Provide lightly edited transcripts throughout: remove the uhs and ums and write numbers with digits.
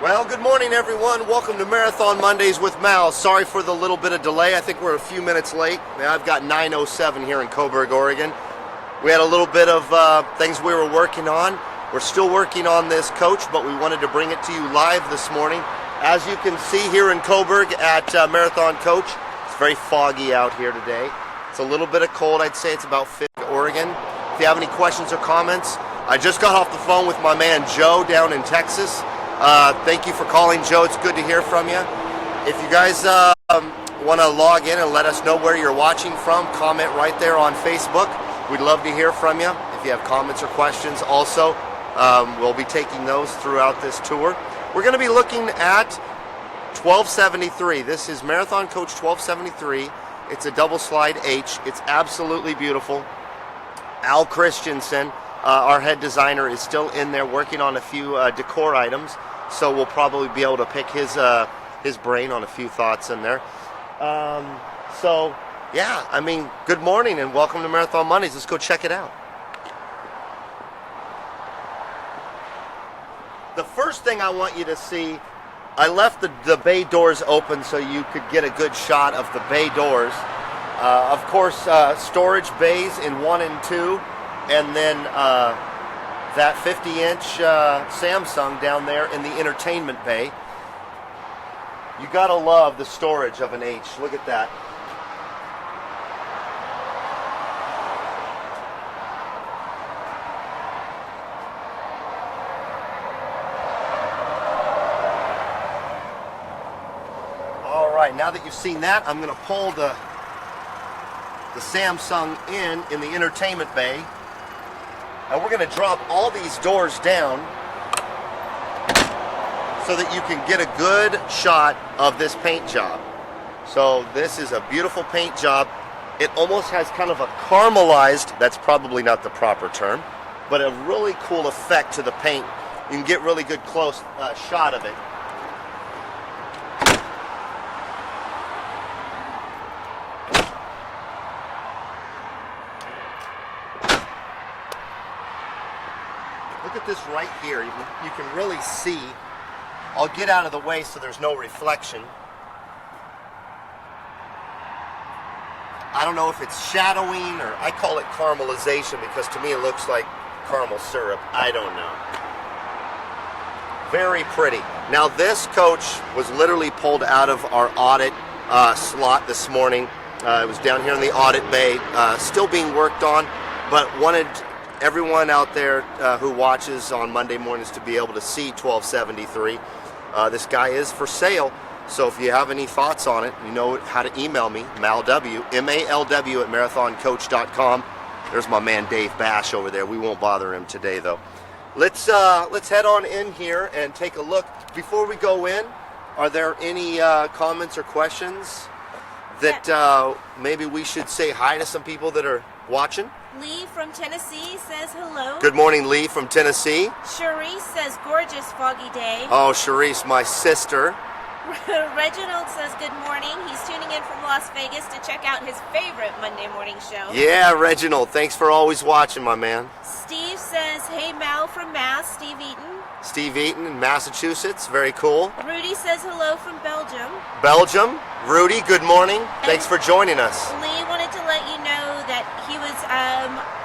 Well, good morning, everyone. Welcome to Marathon Mondays with Mal. Sorry for the little bit of delay. I think we're a few minutes late. I've got 9:07 here in Coburg, Oregon. We had a little bit of things we were working on. We're still working on this coach, but we wanted to bring it to you live this morning. As you can see here in Coburg at Marathon Coach, it's very foggy out here today. It's a little bit of cold. I'd say it's about 50 Oregon. If you have any questions or comments, I just got off the phone with my man Joe down in Texas. Thank you for calling, Joe. It's good to hear from you. If you guys want to log in and let us know where you're watching from, comment right there on Facebook. We'd love to hear from you. If you have comments or questions also, we'll be taking those throughout this tour. We're going to be looking at 1273. This is Marathon Coach 1273. It's a double slide H. It's absolutely beautiful. Al Christensen, our head designer, is still in there working on a few decor items, so we'll probably be able to pick his brain on a few thoughts in there. So yeah, I mean, good morning and welcome to Marathon Mondays. Let's go check it out. The first thing I want you to see, I left the bay doors open so you could get a good shot of the bay doors. Of course, storage bays in 1 and 2. And then that 50-inch Samsung down there in the entertainment bay. You gotta love the storage of an H. Look at that. All right, now that you've seen that, I'm gonna pull the Samsung in the entertainment bay. And we're going to drop all these doors down so that you can get a good shot of this paint job. So this is a beautiful paint job. It almost has kind of a caramelized, that's probably not the proper term, but a really cool effect to the paint. You can get really good close shot of it. Look at this right here. You can really see. I'll get out of the way so there's no reflection. I don't know if it's shadowing or I call it caramelization because to me it looks like caramel syrup. I don't know. Very pretty. Now this coach was literally pulled out of our audit slot this morning. It was down here in the audit bay, still being worked on, but wanted everyone out there who watches on Monday mornings to be able to see 1273. This guy is for sale, so if you have any thoughts on it, you know how to email me, malw, M-A-L-W, at marathoncoach.com. There's my man Dave Bash over there. We won't bother him today, though. Let's head on in here and take a look. Before we go in, are there any comments or questions that maybe we should say hi to some people that are watching? Lee from Tennessee says hello. Good morning, Lee from Tennessee. Cherise says gorgeous foggy day. Oh, Cherise, my sister. Reginald says good morning. He's tuning in from Las Vegas to check out his favorite Monday morning show. Yeah, Reginald, thanks for always watching, my man. Steve says, hey, Mal from Mass, Steve Eaton. Steve Eaton in Massachusetts, very cool. Rudy says hello from Belgium. Belgium, Rudy, good morning. Thanks for joining us. Lee wanted to let you know that he was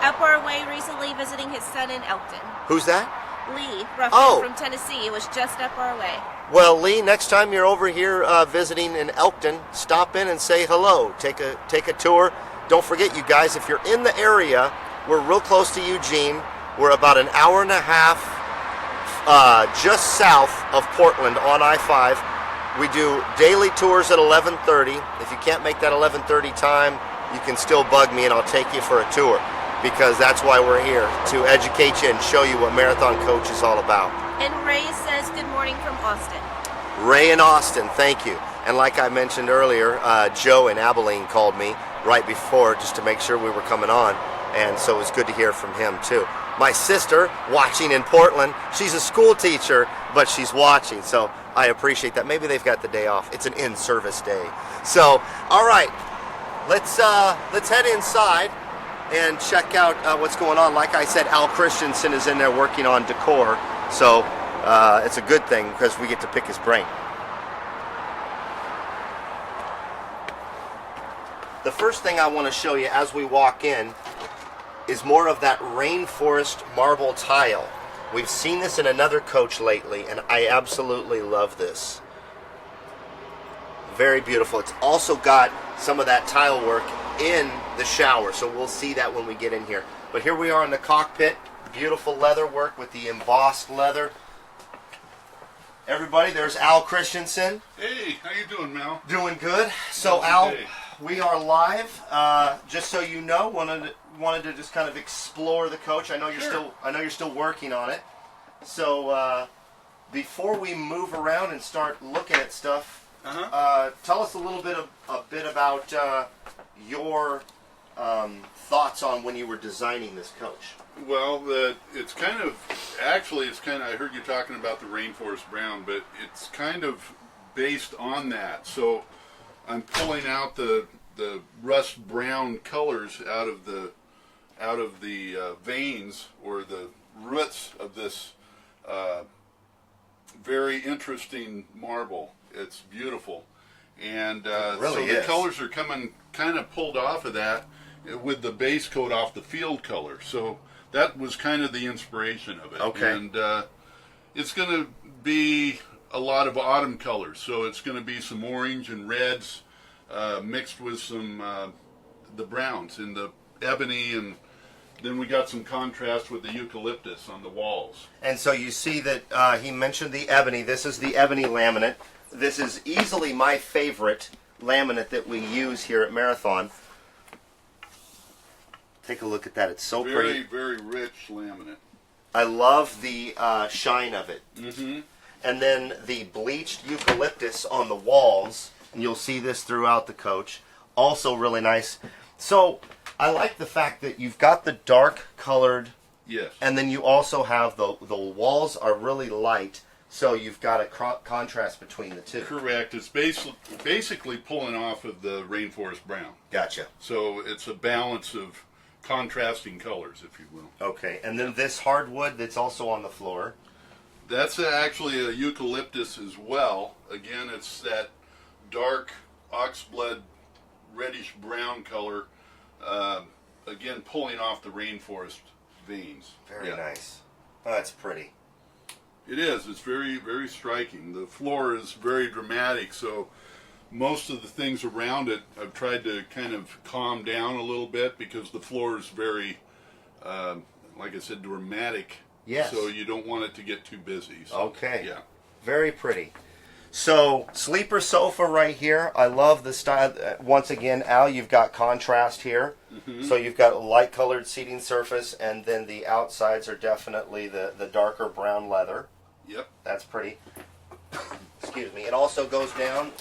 up our way recently visiting his son in Elkton. Who's that? Lee Ruffin from Tennessee. It was just up our way. Well, Lee, next time you're over here visiting in Elkton, stop in and say hello. Take a tour. Don't forget, you guys, if you're in the area, we're real close to Eugene. We're about an hour and a half just south of Portland on I-5. We do daily tours at 11:30. If you can't make that 11:30 time, you can still bug me and I'll take you for a tour, because that's why we're here, to educate you and show you what Marathon Coach is all about. And Ray says good morning from Austin. Ray in Austin, thank you. And like I mentioned earlier, Joe in Abilene called me right before just to make sure we were coming on, and so it was good to hear from him too. My sister, watching in Portland, she's a school teacher, but she's watching, so I appreciate that. Maybe they've got the day off. It's an in-service day. So, all right, let's head inside and check out what's going on. Like I said, Al Christensen is in there working on decor, so it's a good thing because we get to pick his brain. The first thing I want to show you as we walk in is more of that rainforest marble tile. We've seen this in another coach lately, and I absolutely love this. Very beautiful. It's also got some of that tile work in the shower, so we'll see that when we get in here. But here we are in the cockpit. Beautiful leather work with the embossed leather. Everybody, there's Al Christensen. Hey, how you doing, Mal? Doing good. So Al, we are live. Just so you know, wanted to just kind of explore the coach. I know you're still working on it. So before we move around and start looking at stuff, tell us a little bit about your thoughts on when you were designing this coach. Well, it's kind of I heard you talking about the rainforest brown, but it's kind of based on that. So I'm pulling out the rust brown colors out of the veins or the roots of this very interesting marble. It's beautiful, and really so the colors are coming kind of pulled off of that with the base coat off the field color. So that was kind of the inspiration of it. Okay. And it's going to be a lot of autumn colors. So it's going to be some orange and reds mixed with some the browns and the ebony, and then we got some contrast with the eucalyptus on the walls. And so you see that he mentioned the ebony. This is the ebony laminate. This is easily my favorite laminate that we use here at Marathon. Take a look at that. It's so pretty. Very rich laminate. I love the shine of it. Mm-hmm. And then the bleached eucalyptus on the walls. And you'll see this throughout the coach. Also really nice. So I like the fact that you've got the dark colored. Yes. And then you also have the walls are really light. So you've got a contrast between the two. Correct. It's basically pulling off of the rainforest brown. Gotcha. So it's a balance of contrasting colors, if you will. Okay, and then this hardwood that's also on the floor. That's actually a eucalyptus as well. Again, it's that dark oxblood reddish brown color. Again, pulling off the rainforest veins. Very nice. Oh, that's pretty. It is. It's very, very striking. The floor is very dramatic, so most of the things around it I've tried to kind of calm down a little bit because the floor is very, like I said, dramatic. Yes. So you don't want it to get too busy. So, okay. Yeah. Very pretty. So, sleeper sofa right here. I love the style. Once again, Al, you've got contrast here. Mm-hmm. So you've got a light colored seating surface, and then the outsides are definitely the darker brown leather. Yep. That's pretty. Excuse me. It also goes down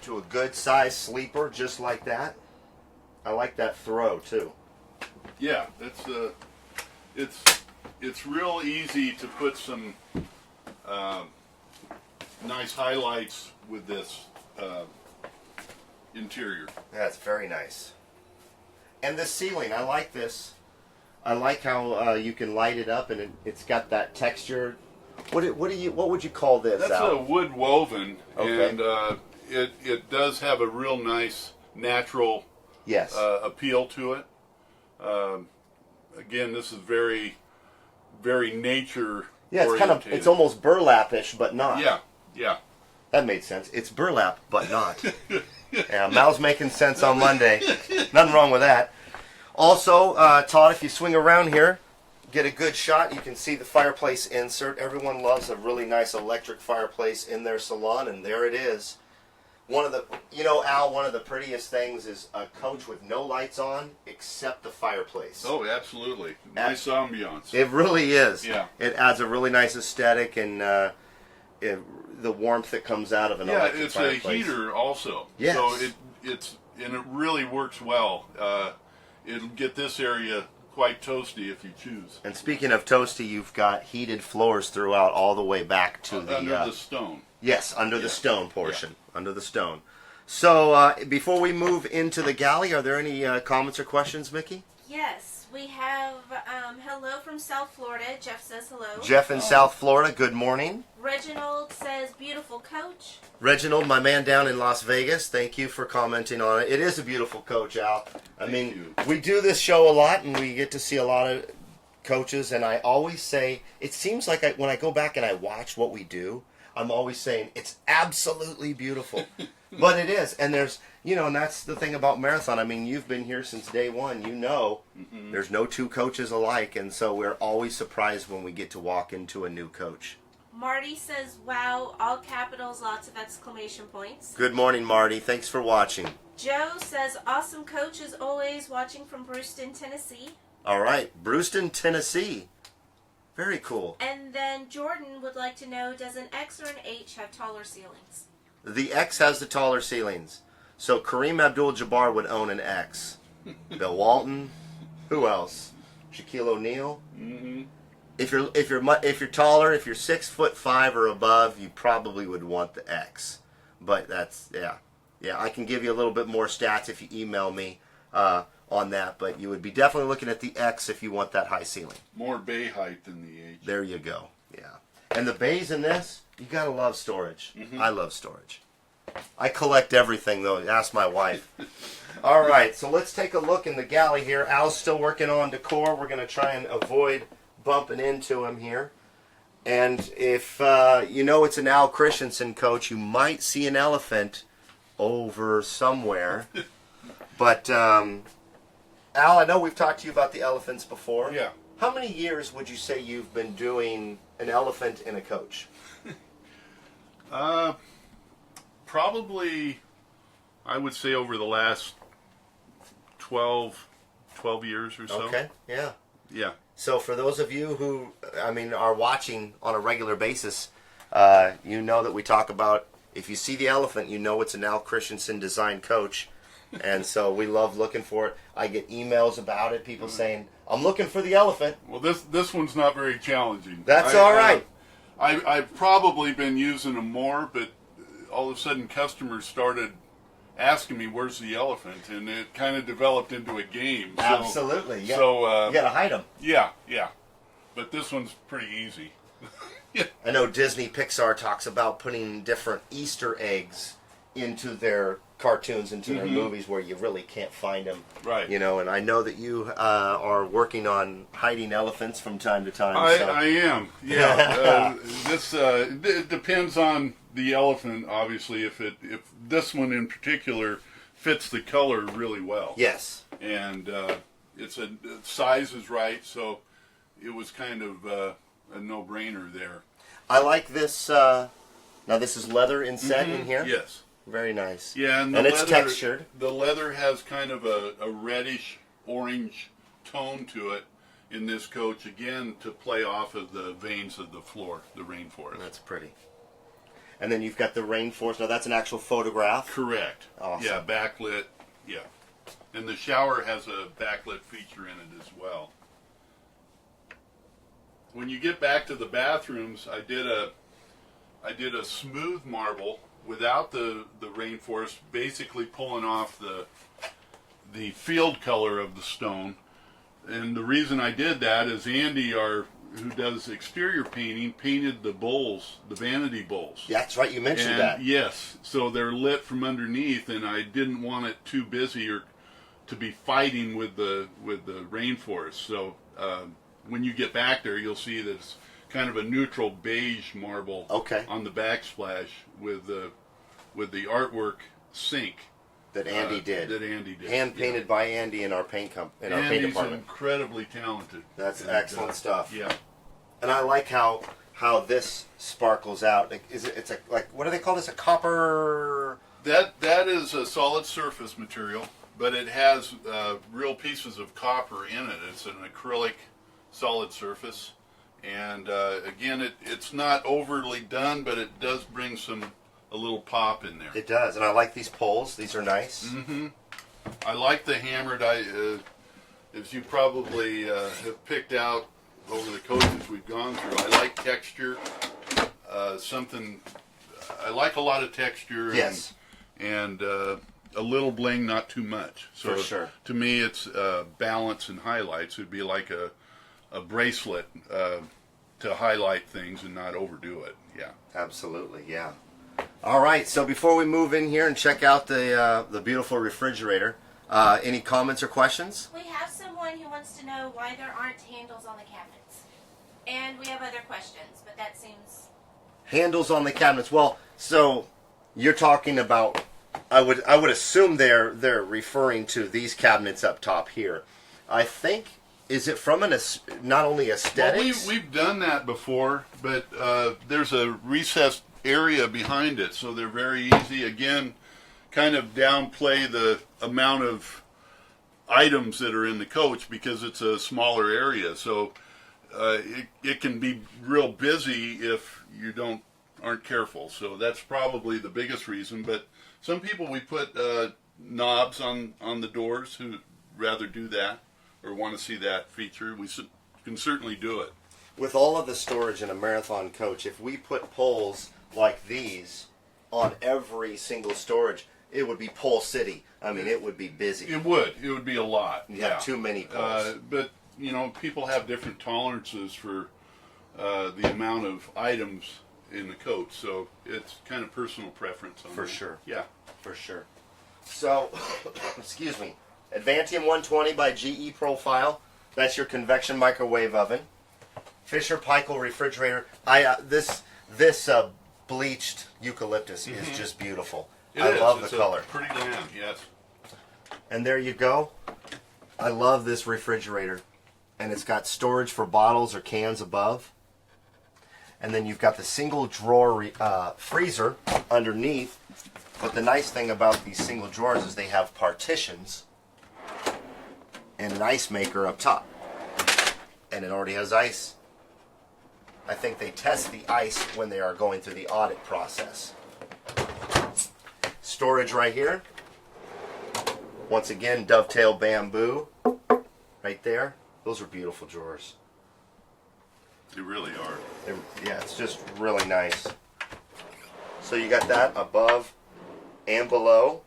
to a good size sleeper, just like that. I like that throw too. Yeah, it's real easy to put some nice highlights with this interior. That's very nice. And this ceiling, I like this. I like how you can light it up, and it's got that texture. What would you call this? That's Al? a wood woven, okay. And it does have a real nice natural appeal to it. Again, this is very, very nature. Yeah, it's almost burlap-ish, but not. Yeah. That made sense. It's burlap, but not. Yeah, Mal's making sense on Monday. Nothing wrong with that. Also, Todd, if you swing around here, get a good shot, you can see the fireplace insert. Everyone loves a really nice electric fireplace in their salon, and there it is. Al, one of the prettiest things is a coach with no lights on except the fireplace. Oh, absolutely. Nice ambiance. It really is. Yeah. It adds a really nice aesthetic, and the warmth that comes out of an electric fireplace. It's a heater also. Yes. So it really works well. It'll get this area quite toasty if you choose. And speaking of toasty, you've got heated floors throughout all the way back to under the stone. Yes, under the stone portion. Yeah. Under the stone. So before we move into the galley, are there any comments or questions, Mickey? Yes. We have hello from South Florida. Jeff says hello. Jeff in South Florida, good morning. Reginald says beautiful coach. Reginald, my man down in Las Vegas, thank you for commenting on it. It is a beautiful coach, Al. We do this show a lot, and we get to see a lot of coaches, and I always say, it seems like when I go back and I watch what we do, I'm always saying, it's absolutely beautiful. But it is, and there's, and that's the thing about marathon. I mean, you've been here since day one. There's no two coaches alike, and so we're always surprised when we get to walk into a new coach. Marty says, wow, all capitals, lots of exclamation points. Good morning, Marty. Thanks for watching. Joe says, awesome coach as always, watching from Brewston, Tennessee. All right, Brewston, Tennessee. Very cool. And then Jordan would like to know, does an X or an H have taller ceilings? The X has the taller ceilings. So Kareem Abdul-Jabbar would own an X. Bill Walton. Who else? Shaquille O'Neal. Mm-hmm. If you're taller, if you're 6'5" or above, you probably would want the X. But that's yeah. I can give you a little bit more stats if you email me on that. But you would be definitely looking at the X if you want that high ceiling. More bay height than the H. There you go. Yeah. And the bays in this, you gotta love storage. Mm-hmm. I love storage. I collect everything though. Ask my wife. All right, so let's take a look in the galley here. Al's still working on decor. We're gonna try and avoid bumping into him here. And if it's an Al Christensen coach, you might see an elephant over somewhere. But Al, I know we've talked to you about the elephants before. Yeah. How many years would you say you've been doing an elephant in a coach? Probably, I would say over the last 12 years or so. Okay, yeah. Yeah. So for those of you who, are watching on a regular basis, you know that we talk about, if you see the elephant, you know it's an Al Christensen design coach. And so we love looking for it. I get emails about it, people saying, I'm looking for the elephant. Well, this one's not very challenging. That's all right. I've probably been using them more, but all of a sudden customers started asking me, where's the elephant? And it kind of developed into a game. So, Absolutely. Yeah. So, you got to hide them. Yeah. But this one's pretty easy. I know Disney Pixar talks about putting different Easter eggs into their cartoons, into their movies where you really can't find them. Right. And I know that you are working on hiding elephants from time to time. I am. Yeah. It depends on the elephant, obviously, if this one in particular fits the color really well. Yes. And the size is right, so it was kind of a no-brainer there. I like this. Now this is leather inset in here? Yes. Very nice. Yeah, and it's textured. The leather has kind of a reddish orange tone to it in this coach, again, to play off of the veins of the floor, the rainforest. That's pretty. And then you've got the rainforest. Now that's an actual photograph. Correct. Awesome. Yeah, backlit. Yeah. And the shower has a backlit feature in it as well. When you get back to the bathrooms, I did a smooth marble without the rainforest, basically pulling off the field color of the stone. And the reason I did that is Andy, who does exterior painting, painted the bowls, the vanity bowls. Yeah, that's right, you mentioned that. Yes, so they're lit from underneath, and I didn't want it too busy or to be fighting with the rainforest. So when you get back there, you'll see that it's kind of a neutral beige marble on the backsplash with the artwork sink that Andy did. Hand painted by Andy in our paint paint department. Andy's incredibly talented. That's excellent stuff. Yeah. And I like how this sparkles out. It's what do they call this? A copper. That is a solid surface material, but it has real pieces of copper in it. It's an acrylic solid surface. And again, it's not overly done, but it does bring a little pop in there. It does, and I like these poles. These are nice. Mm-hmm. I like the hammered. As you probably have picked out over the coaches we've gone through, I like texture. I like a lot of texture. Yes. And a little bling, not too much. So For sure. to me, it's balance and highlights. It'd be like a bracelet to highlight things and not overdo it. Yeah. Absolutely, yeah. All right, so before we move in here and check out the beautiful refrigerator, any comments or questions? We have someone who wants to know why there aren't handles on the cabinets. And we have other questions, but that seems... Handles on the cabinets. Well, so you're talking about, I would assume they're referring to these cabinets up top here. I think, is it from not only aesthetics? Well, we've done that before, but there's a recessed area behind it, so they're very easy. Again, kind of downplay the amount of items that are in the coach because it's a smaller area. So it can be real busy if you aren't careful. So that's probably the biggest reason. But some people, we put knobs on the doors who rather do that or want to see that feature. We can certainly do it. With all of the storage in a Marathon coach, if we put poles like these on every single storage, it would be pole city. I mean, it would be busy. It would be a lot. You have too many poles. But you know, people have different tolerances for the amount of items in the coach, so it's kind of personal preference on For that. sure. Yeah. For sure. So, excuse me, Advantium 120 by GE Profile. That's your convection microwave oven. Fisher Paykel refrigerator. This bleached eucalyptus is just beautiful. I love the color. Pretty lamb, yes. And there you go. I love this refrigerator. And it's got storage for bottles or cans above. And then you've got the single drawer freezer underneath. But the nice thing about these single drawers is they have partitions and an ice maker up top. And it already has ice. I think they test the ice when they are going through the audit process. Storage right here. Once again, dovetail bamboo right there. Those are beautiful drawers. They really are. Yeah, it's just really nice. So you got that above and below.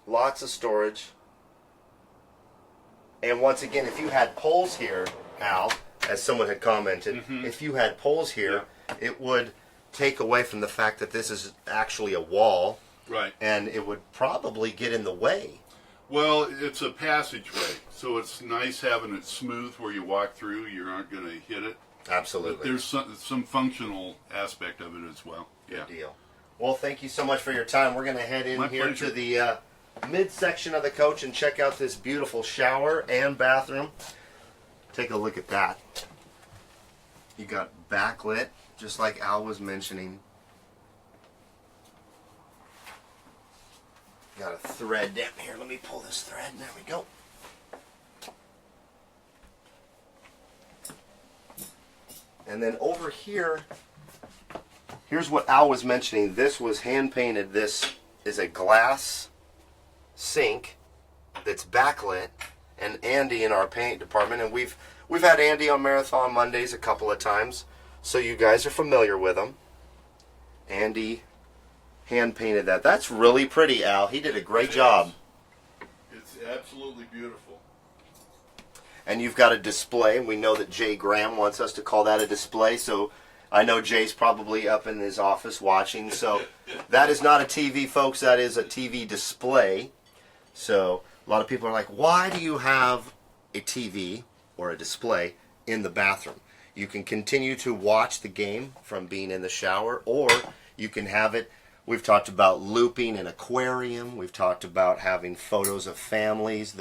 Lots of storage. And once again, if you had poles here, Al, as someone had commented, if you had poles here, it would take away from the fact that this is actually a wall. Right. And it would probably get in the way. Well, it's a passageway, so it's nice having it smooth where you walk through. You aren't going to hit it. Absolutely. But there's some functional aspect of it as well. Yeah. Good deal. Well, thank you so much for your time. We're going to head in My here pleasure. to the midsection of the coach and check out this beautiful shower and bathroom. Take a look at that. You got backlit, just like Al was mentioning. Got a thread down here. Let me pull this thread. There we go. And then over here, here's what Al was mentioning. This was hand painted. This is a glass sink that's backlit. And Andy in our paint department, and we've had Andy on Marathon Mondays a couple of times, so you guys are familiar with him. Andy hand painted that. That's really pretty, Al. He did a great job. It's absolutely beautiful. And you've got a display. We know that Jay Graham wants us to call that a display, so I know Jay's probably up in his office watching. So that is not a TV, folks. That is a TV display. So a lot of people are like, why do you have a TV or a display in the bathroom? You can continue to watch the game from being in the shower, or you can have it. We've talked about looping an aquarium. We've talked about having photos of families,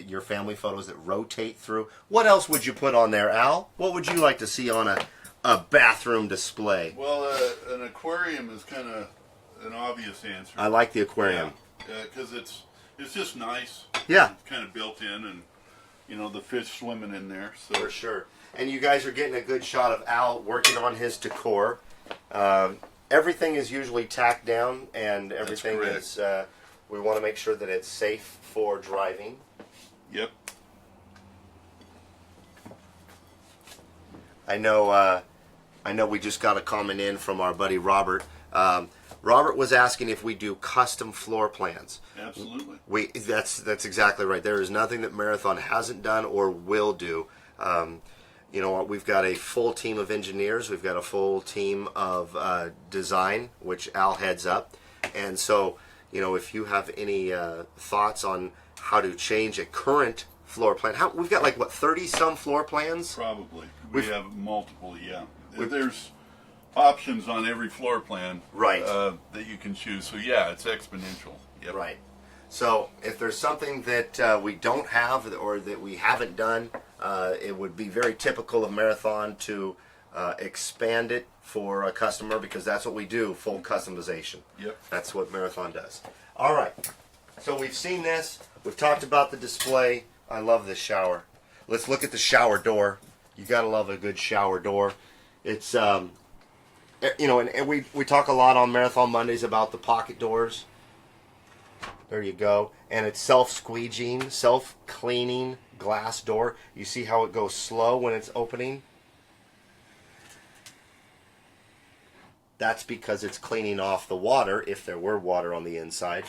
your family photos that rotate through. What else would you put on there, Al? What would you like to see on a bathroom display? Well, an aquarium is kind of an obvious answer. I like the aquarium. Because it's just nice. Yeah. It's kind of built in, and you know the fish swimming in there. So For sure. And you guys are getting a good shot of Al working on his decor. Everything is usually tacked down, and everything is. We want to make sure that it's safe for driving. Yep. I know we just got a comment in from our buddy Robert. Robert was asking if we do custom floor plans. Absolutely. That's exactly right. There is nothing that Marathon hasn't done or will do. You know, we've got a full team of engineers. We've got a full team of design, which Al heads up. And so, you know, if you have any thoughts on how to change a current floor plan, we've got like, what, 30-some floor plans? Probably. We have multiple, yeah. There's options on every floor plan, right, that you can choose. So yeah, it's exponential. Yep. Right. So if there's something that we don't have or that we haven't done, it would be very typical of Marathon to expand it for a customer, because that's what we do, full customization. Yep. That's what Marathon does. All right. So we've seen this. We've talked about the display. I love this shower. Let's look at the shower door. You got to love a good shower door. It's you know, and we talk a lot on Marathon Mondays about the pocket doors. There you go. And it's self-squeegeeing, self-cleaning glass door. You see how it goes slow when it's opening? That's because it's cleaning off the water, if there were water on the inside,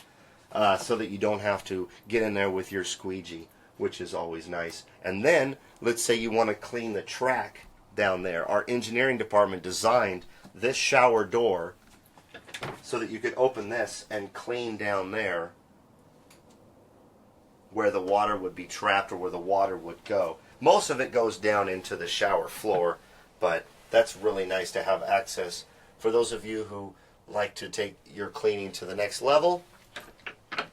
so that you don't have to get in there with your squeegee, which is always nice. And then, let's say you want to clean the track down there. Our engineering department designed this shower door so that you could open this and clean down there where the water would be trapped or where the water would go. Most of it goes down into the shower floor, but that's really nice to have access. For those of you who like to take your cleaning to the next level,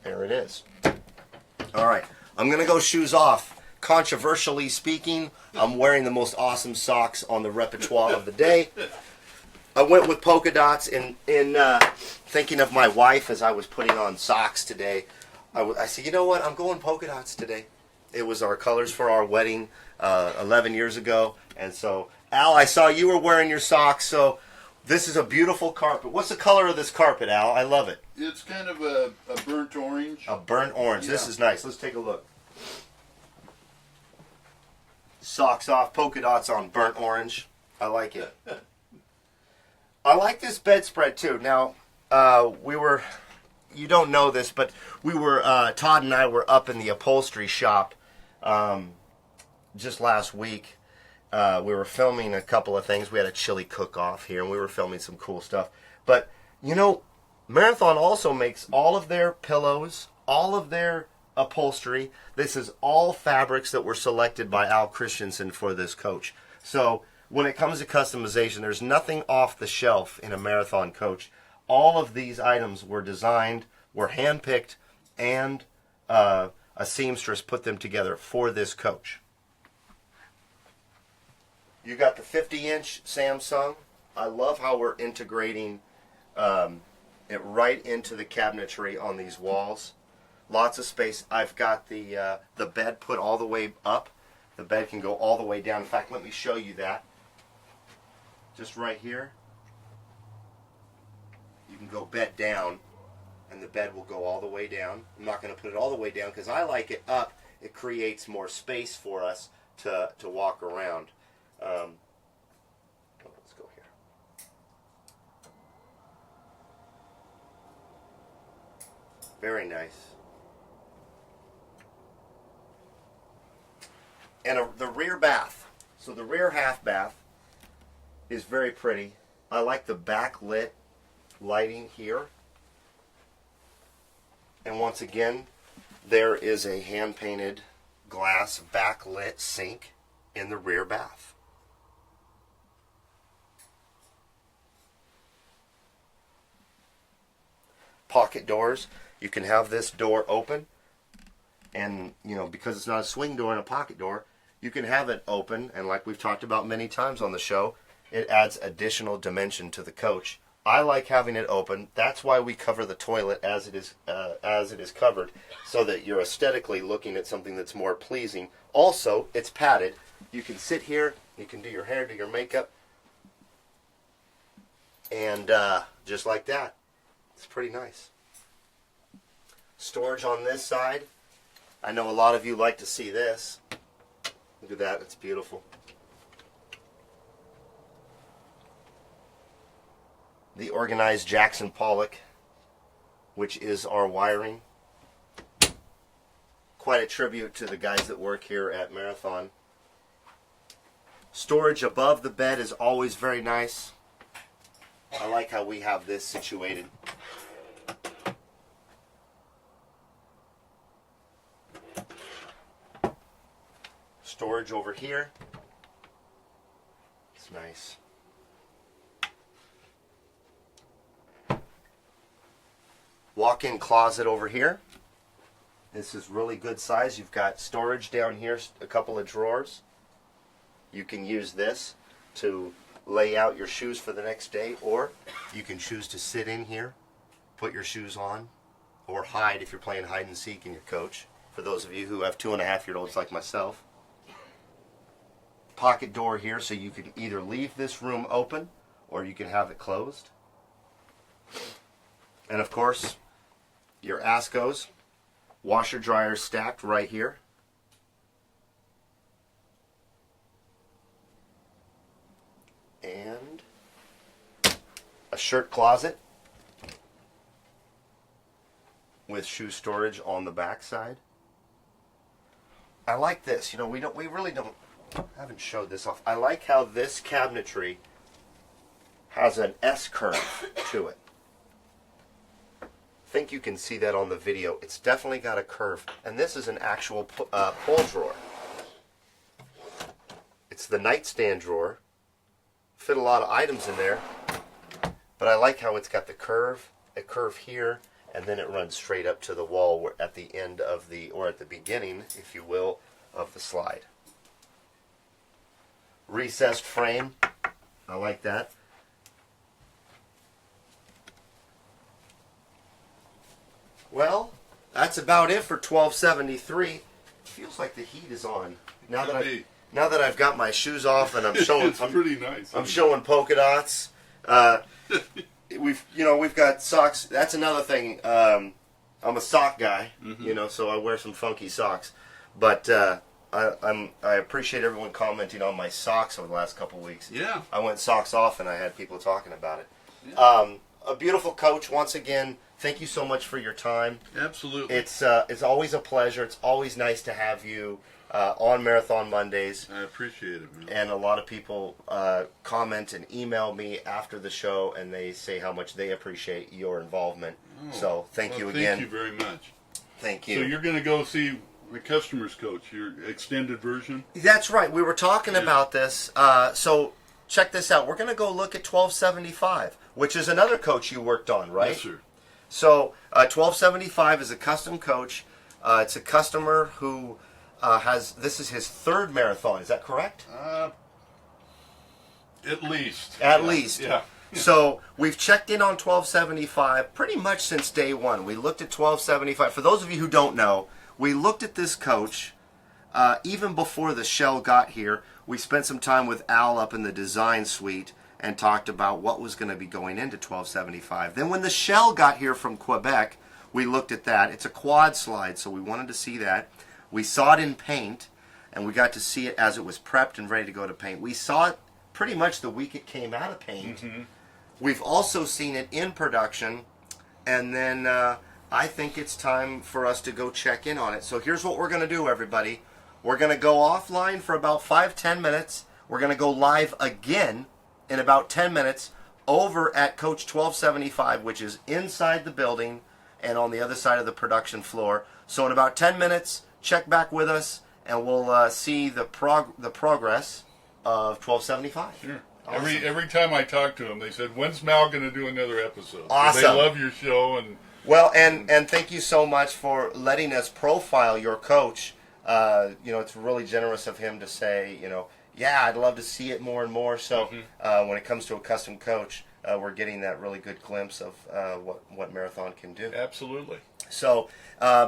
there it is. All right, I'm going to go shoes off. Controversially speaking, I'm wearing the most awesome socks on the repertoire of the day. I went with polka dots in thinking of my wife as I was putting on socks today. I said, you know what, I'm going polka dots today. It was our colors for our wedding 11 years ago. And so, Al, I saw you were wearing your socks, so this is a beautiful carpet. What's the color of this carpet, Al? I love it. It's kind of a burnt orange. A burnt orange. Yeah. This is nice. Let's take a look. Socks off, polka dots on burnt orange. I like it. I like this bedspread too. Now, you don't know this, but Todd and I were up in the upholstery shop just last week. We were filming a couple of things. We had a chili cook-off here, and we were filming some cool stuff. But, you know, Marathon also makes all of their pillows, all of their upholstery. This is all fabrics that were selected by Al Christensen for this coach. So when it comes to customization, there's nothing off the shelf in a Marathon coach. All of these items were designed, were handpicked, and a seamstress put them together for this coach. You got the 50-inch Samsung. I love how we're integrating it right into the cabinetry on these walls. Lots of space. I've got the bed put all the way up. The bed can go all the way down. In fact, let me show you that. Just right here. You can go bed down, and the bed will go all the way down. I'm not going to put it all the way down because I like it up. It creates more space for us to walk around. Let's go here. Very nice. And the rear bath. So the rear half bath is very pretty. I like the backlit lighting here. And once again, there is a hand-painted glass backlit sink in the rear bath. Pocket doors. You can have this door open, and you know, because it's not a swing door and a pocket door, you can have it open, and like we've talked about many times on the show, it adds additional dimension to the coach. I like having it open. That's why we cover the toilet as it is covered, so that you're aesthetically looking at something that's more pleasing. Also, it's padded. You can sit here, you can do your hair, do your makeup, and just like that. It's pretty nice. Storage on this side. I know a lot of you like to see this. Look at that, it's beautiful. the organized Jackson Pollock, which is our wiring. Quite a tribute to the guys that work here at Marathon. Storage above the bed is always very nice. I like how we have this situated. Storage over here. It's nice. Walk-in closet over here. This is really good size. You've got storage down here, a couple of drawers. You can use this to lay out your shoes for the next day, or you can choose to sit in here, put your shoes on, or hide if you're playing hide and seek in your coach. For those of you who have 2.5-year-olds like myself. Pocket door here, so you can either leave this room open or you can have it closed. And of course, your Ascos, washer dryer stacked right here. And a shirt closet with shoe storage on the back side. I like this. You know, we haven't showed this off. I like how this cabinetry has an S curve to it. I think you can see that on the video. It's definitely got a curve. And this is an actual pull drawer. It's the nightstand drawer. Fit a lot of items in there. But I like how it's got a curve here, and then it runs straight up to the wall at the end of or at the beginning, if you will, of the slide. Recessed frame. I like that. Well, that's about it for 1273. Feels like the heat is on. Now that I've got my shoes off and I'm showing It's pretty nice. I'm showing polka dots. We've got socks. That's another thing. I'm a sock guy, so I wear some funky socks. But I appreciate everyone commenting on my socks over the last couple of weeks. Yeah. I went socks off and I had people talking about it. Yeah. A beautiful coach. Once again, thank you so much for your time. Absolutely. It's always a pleasure. It's always nice to have you on Marathon Mondays. I appreciate it, man. And a lot of people comment and email me after the show, and they say how much they appreciate your involvement. So thank you again. Thank you very much. Thank you. So you're going to go see the customer's coach, your extended version? That's right. We were talking about this. So check this out. We're going to go look at 1275, which is another coach you worked on, right? Yes, sir. So 1275 is a custom coach. It's a customer who this is his third marathon. Is that correct? At least. At least. Yeah. So we've checked in on 1275 pretty much since day one. We looked at 1275. For those of you who don't know, we looked at this coach even before the shell got here. We spent some time with Al up in the design suite and talked about what was going to be going into 1275. Then when the shell got here from Quebec, we looked at that. It's a quad slide, so we wanted to see that. We saw it in paint, and we got to see it as it was prepped and ready to go to paint. We saw it pretty much the week it came out of paint. Mm-hmm. We've also seen it in production, and then I think it's time for us to go check in on it. So here's what we're going to do, everybody. We're going to go offline for about 5-10 minutes. We're going to go live again in about 10 minutes over at Coach 1275, which is inside the building and on the other side of the production floor. So in about 10 minutes, check back with us, and we'll see the progress of 1275. Sure. Awesome. Every time I talk to them, they said, "When's Mal going to do another episode?" Awesome. They love your show, and well, and thank you so much for letting us profile your coach. It's really generous of him to say, yeah, I'd love to see it more and more. So when it comes to a custom coach, we're getting that really good glimpse of what Marathon can do. Absolutely. So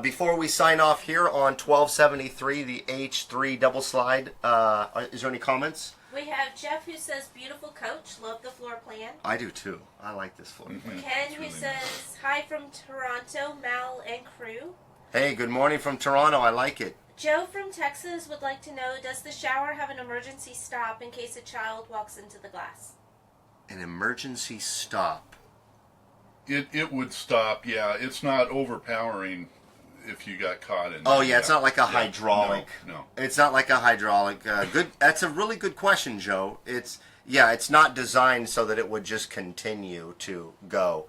before we sign off here on 1273, the H3 double slide, is there any comments? We have Jeff who says, beautiful coach, love the floor plan. I do too. I like this floor plan. Ken who says, hi from Toronto, Mal and crew. Hey, good morning from Toronto. I like it. Joe from Texas would like to know, does the shower have an emergency stop in case a child walks into the glass? An emergency stop. It would stop. Yeah, it's not overpowering if you got caught in. Oh yeah, it's not like a hydraulic. No. It's not like a hydraulic. Good. That's a really good question, Joe. It's not designed so that it would just continue to go.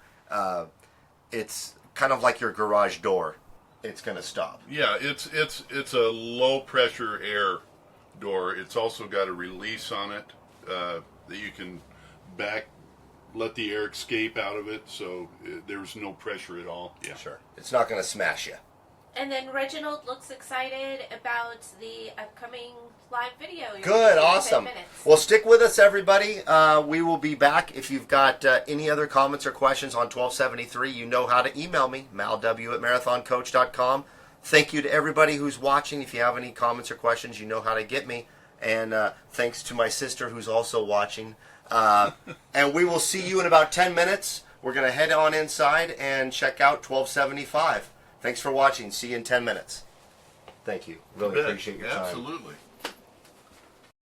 It's kind of like your garage door. It's going to stop. Yeah, it's a low pressure air door. It's also got a release on it that you can let the air escape out of it, so there's no pressure at all. Yeah, Sure. It's not going to smash you. And then Reginald looks excited about the upcoming live video. You're Good, doing in 10 awesome. minutes. Well, stick with us, everybody. We will be back. If you've got any other comments or questions on 1273, you know how to email me, malw@marathoncoach.com. Thank you to everybody who's watching. If you have any comments or questions, you know how to get me. And thanks to my sister who's also watching. And we will see you in about 10 minutes. We're going to head on inside and check out 1275. Thanks for watching. See you in 10 minutes. Thank you. Really appreciate your time. Absolutely.